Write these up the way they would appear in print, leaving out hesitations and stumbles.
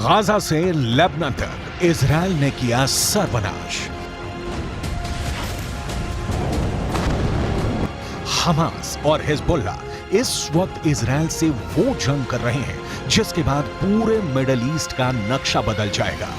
Gaza से Lebanon तक Israel ने किया सर्वनाश। हमास और हिजबुल्लाह इस वक्त इजराइल से वो जंग कर रहे हैं जिसके बाद पूरे मिडिल ईस्ट का नक्शा बदल जाएगा।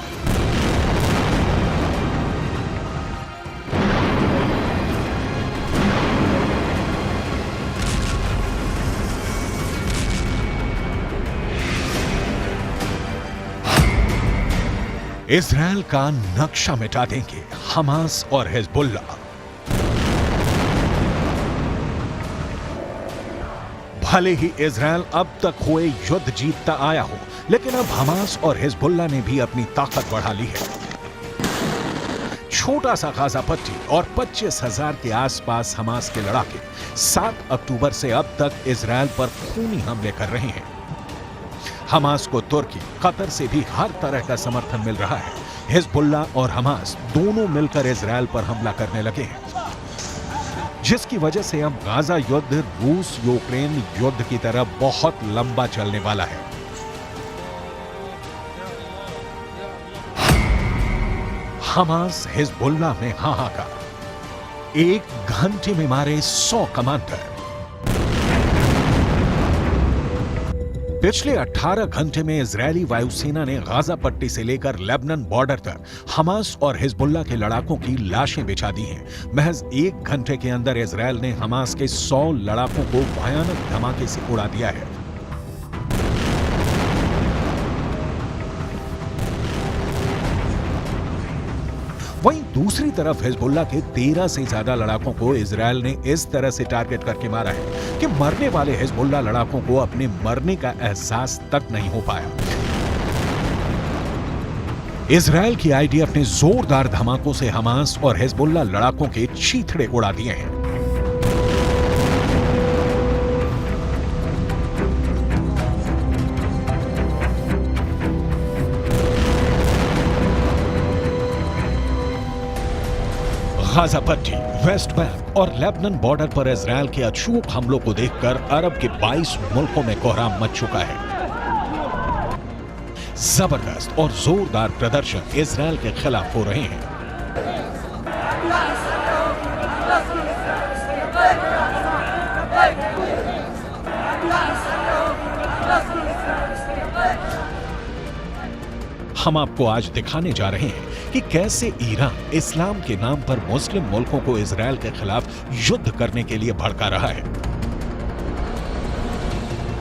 इजराइल का नक्शा मिटा देंगे हमास और हिजबुल्लाह। भले ही इजराइल अब तक हुए युद्ध जीतता आया हो, लेकिन अब हमास और हिजबुल्लाह ने भी अपनी ताकत बढ़ा ली है। छोटा सा गाजा पट्टी और 25,000 के आसपास हमास के लड़ाके 7 अक्टूबर से अब तक इजराइल पर खूनी हमले कर रहे हैं। हमास को तुर्की, कतर से भी हर तरह का समर्थन मिल रहा है। हिजबुल्लाह और हमास दोनों मिलकर इजराइल पर हमला करने लगे हैं, जिसकी वजह से अब गाजा युद्ध रूस यूक्रेन युद्ध की तरह बहुत लंबा चलने वाला है। हमास हिजबुल्लाह में हाहाकार, 1 घंटे में मारे 100 कमांडर। पिछले 18 घंटे में इजरायली वायुसेना ने गाजा पट्टी से लेकर लेबनान बॉर्डर तक हमास और हिजबुल्लाह के लड़ाकों की लाशें बिछा दी हैं। महज 1 घंटे के अंदर इजरायल ने हमास के 100 लड़ाकों को भयानक धमाके से उड़ा दिया है। वहीं दूसरी तरफ हिजबुल्लाह के 13 से ज्यादा लड़ाकों को इजरायल ने इस तरह से टारगेट करके मारा है कि मरने वाले हिजबुल्लाह लड़ाकों को अपने मरने का एहसास तक नहीं हो पाया। इजरायल की आईडी अपने जोरदार धमाकों से हमास और हिजबुल्लाह लड़ाकों के चीथड़े उड़ा दिए हैं। गाजा पट्टी, वेस्ट बैंक और लेबनान बॉर्डर पर इजरायल के अचूक हमलों को देखकर अरब के 22 मुल्कों में कोहराम मच चुका है। जबरदस्त और जोरदार प्रदर्शन इजरायल के खिलाफ हो रहे हैं। हम आपको आज दिखाने जा रहे हैं कि कैसे ईरान इस्लाम के नाम पर मुस्लिम मुल्कों को इजरायल के खिलाफ युद्ध करने के लिए भड़का रहा है।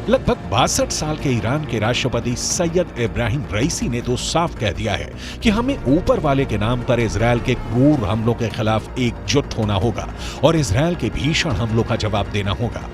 लगभग 62 साल के ईरान के राष्ट्रपति सैयद इब्राहिम रईसी ने तो साफ कह दिया है कि हमें ऊपर वाले के नाम पर इजरायल के क्रूर हमलों के खिलाफ एकजुट होना होगा और इजरायल के भीषण हमलों का जवाब देना होगा।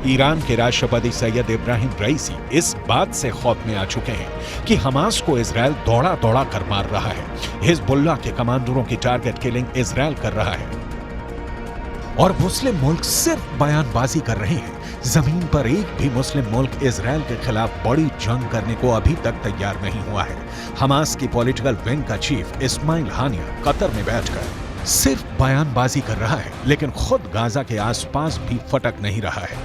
ईरान के राष्ट्रपति सैयद इब्राहिम रईसी इस बात से खौफ में आ चुके हैं कि हमास को इजरायल दौड़ा दौड़ा कर मार रहा है। हिजबुल्लाह के कमांडरों की टारगेट किलिंग इजरायल कर रहा है और मुस्लिम मुल्क सिर्फ बयानबाजी कर रहे हैं। जमीन पर एक भी मुस्लिम मुल्क इजरायल के खिलाफ बड़ी जंग करने को अभी तक तैयार नहीं हुआ है। हमास की पॉलिटिकल विंग का चीफ इस्माइल हानिया कतर में बैठकर सिर्फ बयानबाजी कर रहा है, लेकिन खुद गाजा के आसपास भी फटक नहीं रहा है।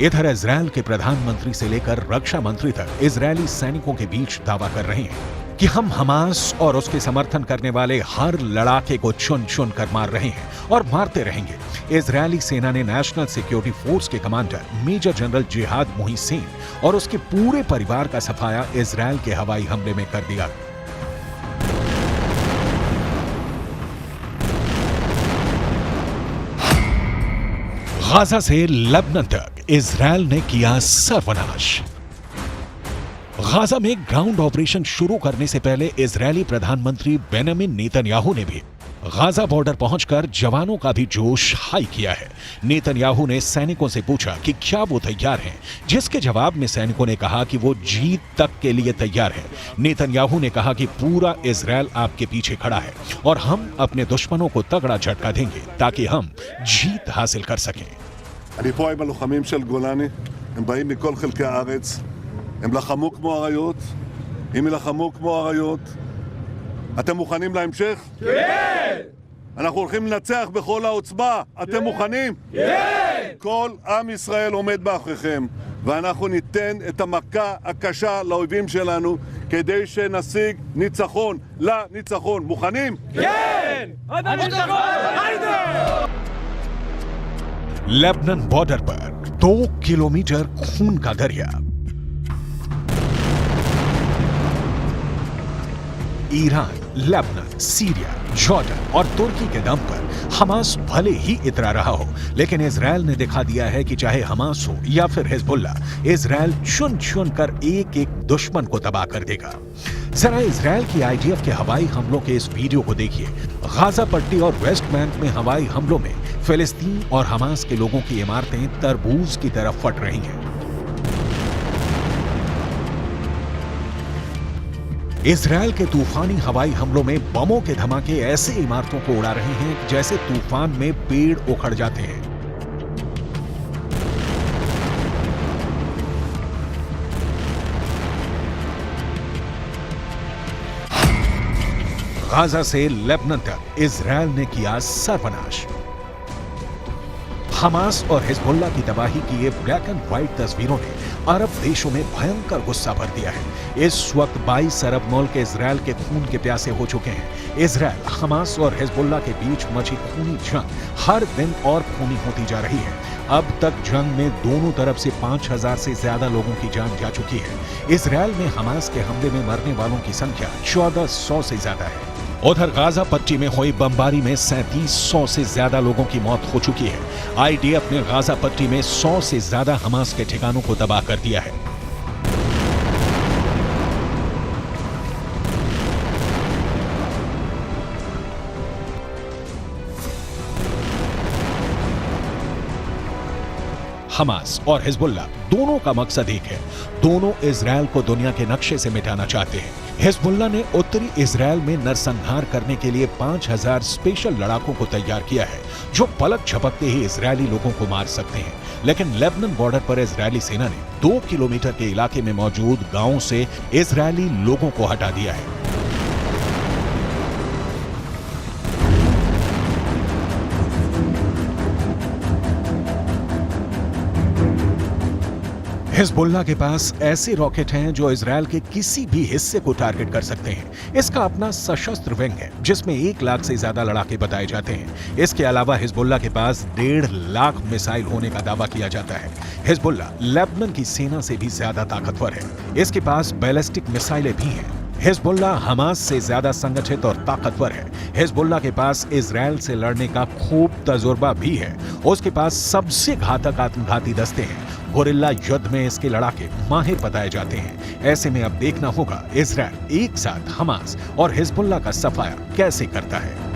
इधर इजरायल के प्रधानमंत्री से लेकर रक्षा मंत्री तक इजरायली सैनिकों के बीच दावा कर रहे हैं कि हम हमास और उसके समर्थन करने वाले हर लड़ाके को चुन चुन कर मार रहे हैं और मारते रहेंगे। इजरायली सेना ने नेशनल सिक्योरिटी फोर्स के कमांडर मेजर जनरल जिहाद मोहिसेन और उसके पूरे परिवार का सफाया इजरायल के हवाई हमले में कर दिया। गाजा से लेबनान तक इजरायल ने किया सर्वनाश। गाजा में ग्राउंड ऑपरेशन शुरू करने से पहले इजरायली प्रधानमंत्री बेंजामिन नेतन्याहू ने भी गाजा बॉर्डर पहुंचकर जवानों का भी जोश हाई किया है। नेतन्याहू ने सैनिकों से पूछा कि क्या वो तैयार हैं, जिसके जवाब में सैनिकों ने कहा कि वो जीत तक के लिए तैयार है। नेतन्याहू ने कहा कि पूरा इजरायल आपके पीछे खड़ा है और हम अपने दुश्मनों को तगड़ा झटका देंगे ताकि हम जीत हासिल कर सकें। אני פה עם הלוחמים של גולני, הם באים מכל חלקי הארץ, הם לחמו כמו אריות, אם ילחמו כמו אריות, אתם מוכנים להמשך? כן! אנחנו הולכים לנצח בכל העוצמה. אתם מוכנים? כן! כל עם ישראל עומד מאחוריכם, ואנחנו ניתן את המכה הקשה לאויבים שלנו כדי שנשיג ניצחון לניצחון. מוכנים? כן! लेबनान बॉर्डर पर 2 किलोमीटर खून का दरिया। ईरान, लेबनान, सीरिया, जॉर्डन और तुर्की के दम पर हमास भले ही इतरा रहा हो, लेकिन इजरायल ने दिखा दिया है कि चाहे हमास हो या फिर हिजबुल्लाह, इजरायल चुन चुन कर एक एक दुश्मन को तबाह कर देगा। जरा इजरायल की आईडीएफ के हवाई हमलों के इस वीडियो को देखिए। गाजा पट्टी और वेस्ट बैंक में हवाई हमलों में फिलिस्तीन और हमास के लोगों की इमारतें तरबूज की तरफ फट रही हैं। इजरायल के तूफानी हवाई हमलों में बमों के धमाके ऐसे इमारतों को उड़ा रहे हैं जैसे तूफान में पेड़ उखड़ जाते हैं। गाजा से लेबनान तक इजरायल ने किया सर्वनाश। हमास और हिजबुल्लाह की तबाही की ये ब्लैक एंड व्हाइट तस्वीरों ने अरब देशों में भयंकर गुस्सा भर दिया है। इस वक्त 22 अरब मुल्क इजरायल के खून के प्यासे हो चुके हैं। इजरायल, हमास और हिजबुल्लाह के बीच मची खूनी जंग हर दिन और खूनी होती जा रही है। अब तक जंग में दोनों तरफ से 5000 से ज्यादा लोगों की जान जा चुकी है। इजरायल में हमास के हमले में मरने वालों की संख्या 1400 से ज्यादा है। उधर गाजा पट्टी में हुई बमबारी में 3700 से ज्यादा लोगों की मौत हो चुकी है। आईडीएफ ने गाजा पट्टी में 100 से ज्यादा हमास के ठिकानों को तबाह कर दिया है। हमास और हिजबुल्लाह दोनों का मकसद एक है। दोनों इजरायल को दुनिया के नक्शे से मिटाना चाहते हैं। हिजबुल्लाह ने उत्तरी इजरायल में नरसंहार करने के लिए 5000 स्पेशल लड़ाकों को तैयार किया है, जो पलक झपकते ही इजरायली लोगों को मार सकते हैं। लेकिन लेबनान बॉर्डर पर इजरायली सेना ने 2 किलोमीटर के इलाके में मौजूद गांवों से इजरायली लोगों को हटा दिया है। हिजबुल्लाह के पास ऐसे रॉकेट हैं जो इजरायल के किसी भी हिस्से को टारगेट कर सकते हैं। इसका अपना सशस्त्र विंग है जिसमें 1 लाख से ज्यादा लड़ाके बताए जाते हैं। इसके अलावा हिजबुल्लाह के पास 1.5 लाख मिसाइल होने का दावा किया जाता है। हिजबुल्लाह लेबनान की सेना से भी ज्यादा ताकतवर है। इसके पास बैलिस्टिक मिसाइलें भी हैं। हिजबुल्लाह हमास से ज्यादा संगठित और ताकतवर है। हिजबुल्लाह के पास इजरायल से लड़ने का खूब तजुर्बा भी है। उसके पास सबसे घातक आत्मघाती दस्ते हैं। गोरिल्ला युद्ध में इसके लड़ाके माहिर बताए जाते हैं। ऐसे में अब देखना होगा इजरायल एक साथ हमास और हिजबुल्लाह का सफाया कैसे करता है।